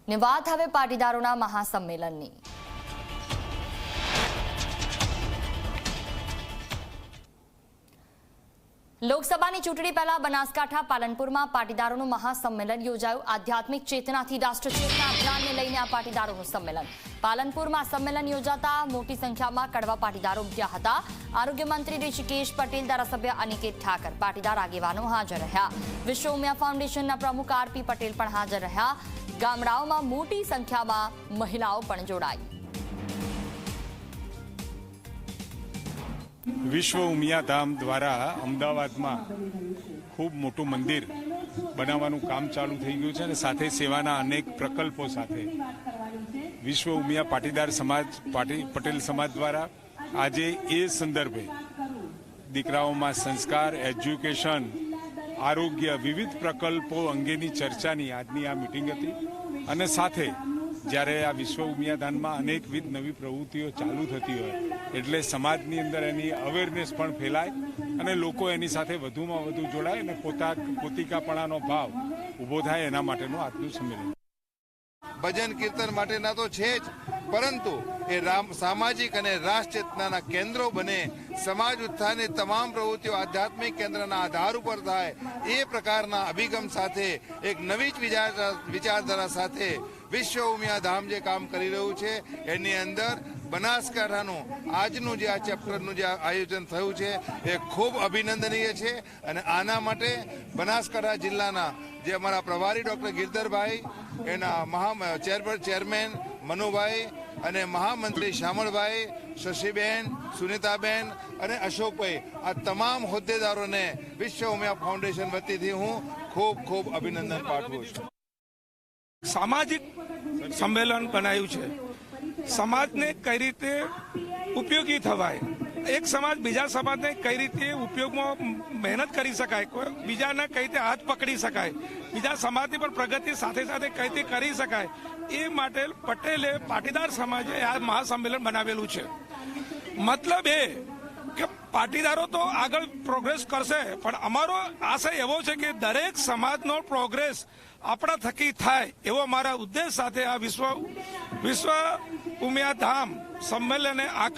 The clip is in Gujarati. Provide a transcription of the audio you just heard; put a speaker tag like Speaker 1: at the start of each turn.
Speaker 1: ને વાત હવે પાટીદારોના મહાસંમેલનની। લોકસભાની ચૂંટણી પહેલા બનાસકાંઠા પાલનપુરમાં પાટીદારોનું મહાસંમેલન યોજાયું। આધ્યાત્મિક ચેતનાથી રાષ્ટ્ર ચેતના અભિયાનને લઈને આ પાટીદારોનું સંમેલન। પાલનપુરમાં સંમેલન યોજાતા મોટી સંખ્યામાં કડવા પાટીદારો ઉમટ્યા હતા। આરોગ્ય મંત્રી ઋષિકેશ પટેલ, ધારાસભ્ય અનિકેત ઠાકર, પાટીદાર આગેવાનો હાજર રહ્યા। વિશ્વ ઉમિયા ફાઉન્ડેશનના પ્રમુખ આરપી પટેલ પણ હાજર રહ્યા। ગામડાઓમાં મોટી સંખ્યામાં મહિલાઓ પણ જોડાઈ।
Speaker 2: વિશ્વ ઉમિયા ધામ દ્વારા અમદાવાદમાં ખૂબ મોટું મંદિર બનાવવાનું કામ ચાલુ થઈ ગયું છે અને સાથે સેવાના અનેક પ્રકલ્પો સાથે વિશ્વ ઉમિયા પાટીદાર સમાજ પટેલ સમાજ દ્વારા આજે એ સંદર્ભે દીકરાઓમાં સંસ્કાર, એજ્યુકેશન, આરોગ્ય, વિવિધ પ્રકલ્પો અંગેની ચર્ચાની આજની આ મિટિંગ હતી। અને સાથે જ્યારે આ વિશ્વ ઉમિયા દાનમાં અનેકવિધ નવી પ્રવૃત્તિઓ ચાલુ થતી હોય એટલે સમાજની અંદર એની અવેરનેસ પણ ફેલાય અને લોકો એની સાથે વધુમાં વધુ જોડાય અને પોતિકાપણાનો ભાવ ઊભો થાય એના માટેનું આજનું સંમેલન।
Speaker 3: ભજન કીર્તન માટેના તો છે જ, પરંતુ એ સામાજિક અને રાષ્ટ્ર ચેતનાના કેન્દ્રો બને, સમાજ ઉત્થાનની તમામ પ્રવૃત્તિઓ આધ્યાત્મિક કેન્દ્રના આધાર ઉપર થાય, એ પ્રકારના અભિગમ સાથે એક નવી જ વિચારધારા સાથે વિશ્વ ઉમિયા ધામ જે કામ કરી રહ્યું છે એની અંદર બનાસકાંઠાનું આજનું જે આ ચેપ્ટરનું જે આયોજન થયું છે એ ખૂબ અભિનંદનીય છે। અને આના માટે બનાસકાંઠા જિલ્લાના જે અમારા પ્રભારી ડૉક્ટર ગિરધરભાઈ, એના ચેરમેન મનુભાઈ અને મહામંત્રી શામળભાઈ, શશીબેન, સુનિતાબેન અને અશોકભાઈ, આ તમામ હોદ્દેદારોને વિશ્વ ઉમિયા ફાઉન્ડેશન વતીથી હું ખૂબ ખૂબ અભિનંદન પાઠવું છું।
Speaker 4: સામાજિક સંમેલન બનાવ્યું છે। સમાજને કઈ રીતે ઉપયોગી થવાય, એક સમાજ બીજા સમાજને કઈ રીતે ઉપયોગમાં મહેનત કરી શકાય, બીજાને કઈ રીતે હાથ પકડી શકાય, બીજા સમાજની પણ પ્રગતિ સાથે સાથે કઈ રીતે કરી શકાય, એ માટે પટેલે પાટીદાર સમાજે આ મહાસંમેલન બનાવેલું છે। મતલબ એ કે પાટીદારો તો આગળ પ્રોગ્રેસ કરશે, પણ અમારો આશય એવો છે કે દરેક સમાજનો પ્રોગ્રેસ આપણા થકી થાય, એવો અમારા ઉદ્દેશ સાથે આ વિશ્વ ઉમિયા ધામ સંમેલને આ